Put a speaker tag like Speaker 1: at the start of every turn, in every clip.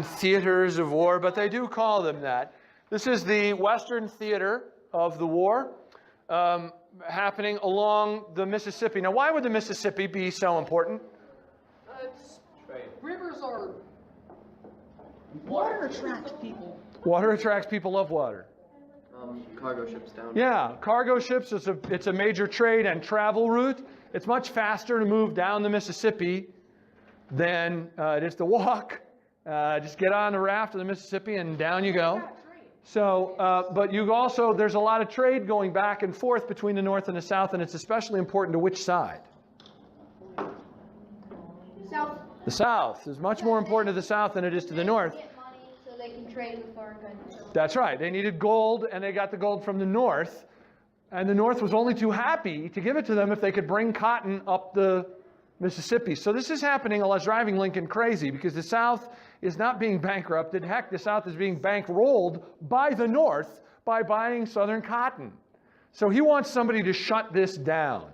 Speaker 1: theaters of war, but they do call them that. This is the Western theater of the war happening along the Mississippi. Now, why would the Mississippi be so important?
Speaker 2: Rivers are... Water attracts people.
Speaker 1: Water attracts people, love water.
Speaker 3: Cargo ships down.
Speaker 1: Yeah, cargo ships, it's a major trade and travel route. It's much faster to move down the Mississippi than it is to walk. Just get on a raft of the Mississippi and down you go. So, but you also, there's a lot of trade going back and forth between the North and the South, and it's especially important to which side?
Speaker 2: South.
Speaker 1: The South is much more important to the South than it is to the North.
Speaker 4: Get money so they can trade with foreign countries.
Speaker 1: That's right. They needed gold, and they got the gold from the North. And the North was only too happy to give it to them if they could bring cotton up the Mississippi. So this is happening a lot, driving Lincoln crazy, because the South is not being bankrupted. Heck, the South is being bankrolled by the North by buying Southern cotton. So he wants somebody to shut this down.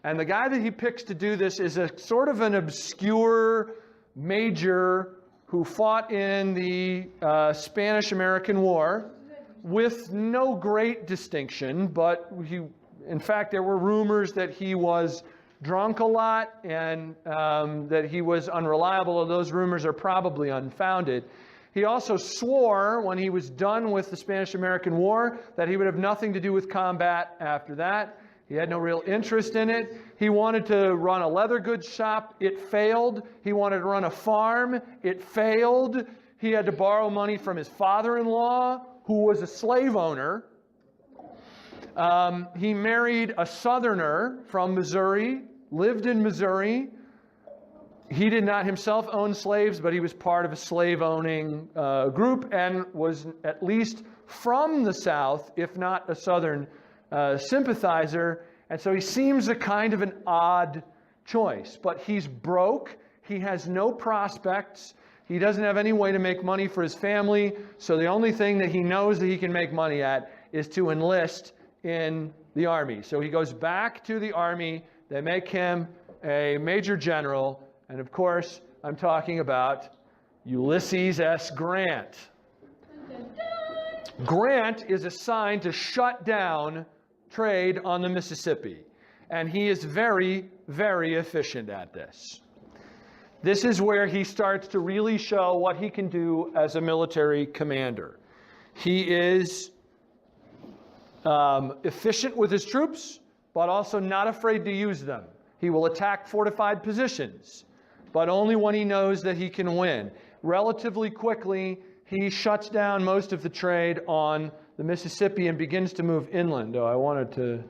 Speaker 1: And the guy that he picks to do this is a sort of an obscure major who fought in the Spanish-American War with no great distinction, but in fact, there were rumors that he was drunk a lot and that he was unreliable, and those rumors are probably unfounded. He also swore when he was done with the Spanish-American War that he would have nothing to do with combat after that. He had no real interest in it. He wanted to run a leather goods shop. It failed. He wanted to run a farm. It failed. He had to borrow money from his father-in-law, who was a slave owner. He married a Southerner from Missouri, lived in Missouri. He did not himself own slaves, but he was part of a slave-owning group and was at least from the South, if not a Southern sympathizer. And so he seems a kind of an odd choice. But he's broke. He has no prospects. He doesn't have any way to make money for his family. So the only thing that he knows that he can make money at is to enlist in the army. So he goes back to the army. They make him a major general. And of course, I'm talking about Ulysses S. Grant. Grant is assigned to shut down trade on the Mississippi. And he is very, very efficient at this. This is where he starts to really show what he can do as a military commander. He is efficient with his troops, but also not afraid to use them. He will attack fortified positions, but only when he knows that he can win. Relatively quickly, he shuts down most of the trade on the Mississippi and begins to move inland. Oh, I wanted to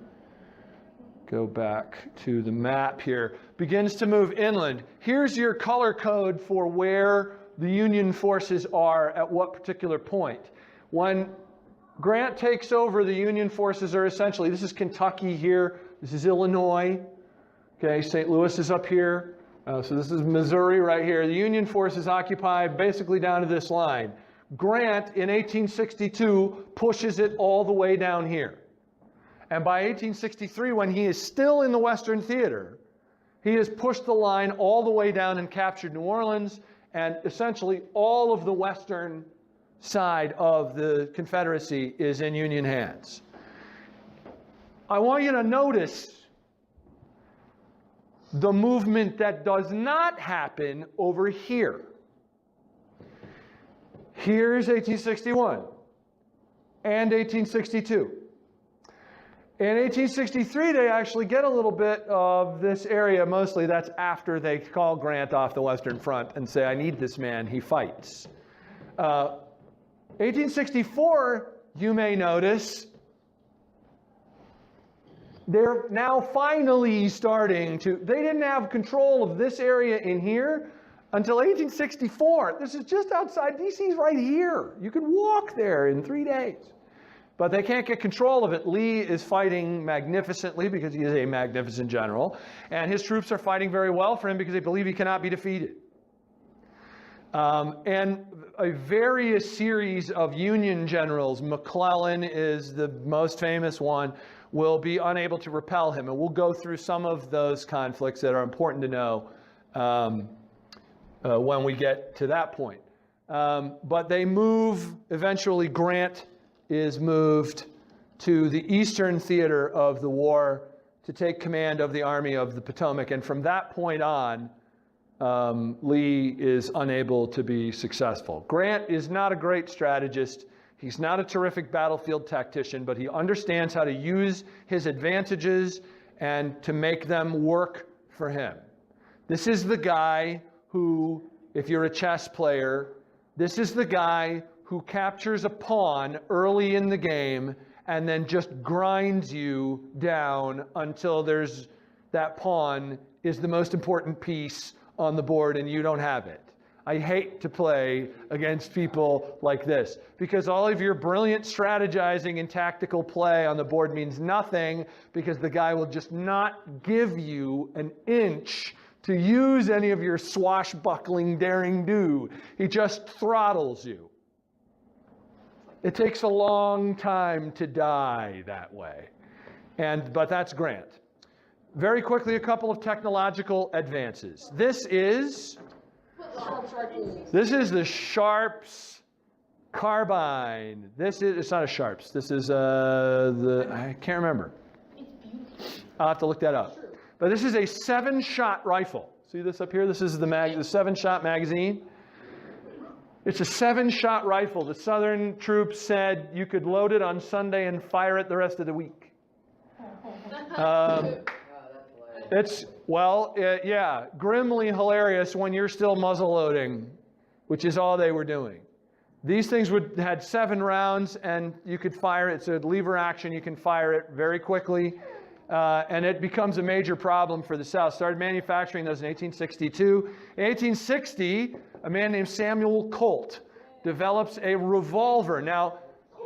Speaker 1: go back to the map here. Begins to move inland. Here's your color code for where the Union forces are at what particular point. When Grant takes over, the Union forces are essentially, this is Kentucky here, this is Illinois, okay, St. Louis is up here, so this is Missouri right here. The Union forces occupy basically down to this line. Grant in 1862 pushes it all the way down here. And by 1863, when he is still in the Western Theater, he has pushed the line all the way down and captured New Orleans, and essentially all of the western side of the Confederacy is in Union hands. I want you to notice the movement that does not happen over here. Here's 1861 and 1862. In 1863, they actually get a little bit of this area. Mostly that's after they call Grant off the Western Front and say, I need this man, he fights. 1864, you may notice, they're now finally starting to, they didn't have control of this area in here until 1864. This is just outside, D.C.'s right here. You can walk there in 3 days. But they can't get control of it. Lee is fighting magnificently because he is a magnificent general. And his troops are fighting very well for him because they believe he cannot be defeated. And a various series of Union generals, McClellan is the most famous one, will be unable to repel him. And we'll go through some of those conflicts that are important to know when we get to that point. But they move, eventually Grant is moved to the Eastern Theater of the war to take command of the Army of the Potomac. And from that point on, Lee is unable to be successful. Grant is not a great strategist. He's not a terrific battlefield tactician, but he understands how to use his advantages and to make them work for him. This is the guy who, if you're a chess player, this is the guy who captures a pawn early in the game and then just grinds you down until that pawn is the most important piece on the board and you don't have it. I hate to play against people like this because all of your brilliant strategizing and tactical play on the board means nothing because the guy will just not give you an inch to use any of your swashbuckling daring do. He just throttles you. It takes a long time to die that way. But that's Grant. Very quickly, a couple of technological advances. This is the Sharps carbine. It's not a Sharps. This is I can't remember. I'll have to look that up. But this is a 7-shot rifle. See this up here? This is the 7-shot magazine. It's a 7-shot rifle. The Southern troops said you could load it on Sunday and fire it the rest of the week. Yeah, grimly hilarious when you're still muzzle loading, which is all they were doing. These things had 7 rounds, and you could fire it. It's a lever action. You can fire it very quickly, and it becomes a major problem for the South. Started manufacturing those in 1862. In 1860, a man named Samuel Colt develops a revolver. Now,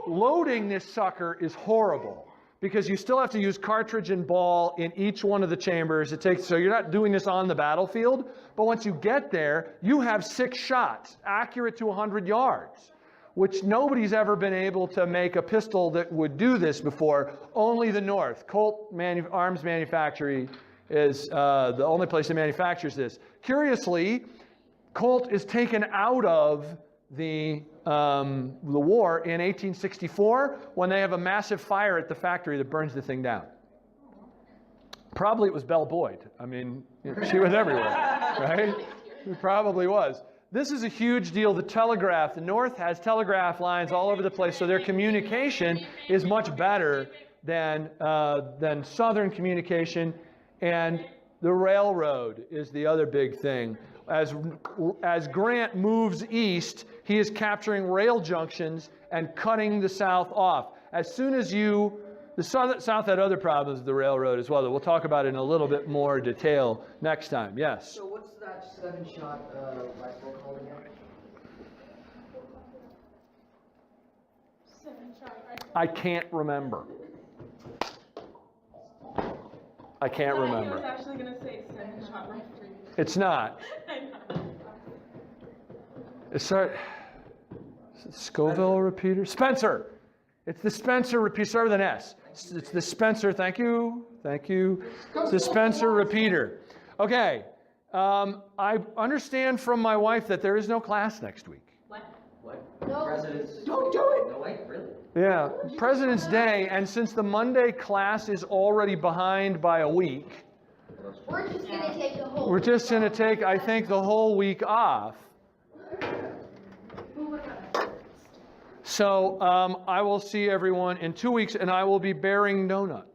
Speaker 1: loading this sucker is horrible because you still have to use cartridge and ball in each one of the chambers. So you're not doing this on the battlefield, but once you get there, you have 6 shots, accurate to 100 yards, which nobody's ever been able to make a pistol that would do this before. Only the North. Colt Arms Manufacturing is the only place that manufactures this. Curiously, Colt is taken out of the war in 1864 when they have a massive fire at the factory that burns the thing down. Probably it was Belle Boyd. I mean, she was everywhere, right? It probably was. This is a huge deal. The telegraph, the North has telegraph lines all over the place, so their communication is much better than Southern communication. And the railroad is the other big thing. As Grant moves east, he is capturing rail junctions and cutting the South off. As soon as the South had other problems with the railroad as well that we'll talk about in a little bit more detail next time. Yes?
Speaker 3: So what's that 7-shot rifle called again?
Speaker 2: 7-shot rifle.
Speaker 1: I can't remember. I can't
Speaker 2: I
Speaker 5: was
Speaker 1: remember.
Speaker 5: actually going to say 7-shot rifle.
Speaker 1: It's not. It's Scoville repeater? Spencer. It's the Spencer repeater. Start with an S. It's the Spencer. Thank you. Thank you. It's the Spencer repeater. Okay. I understand from my wife that there is no class next week.
Speaker 3: What?
Speaker 4: No.
Speaker 3: President's...
Speaker 2: Don't do it.
Speaker 3: No way? Really?
Speaker 1: Yeah. President's Day, and since the Monday class is already behind by a week,
Speaker 4: We're just going to take the whole.
Speaker 1: we're just going to take, I think, the whole week off. So I will see everyone in 2 weeks, and I will be bearing donuts.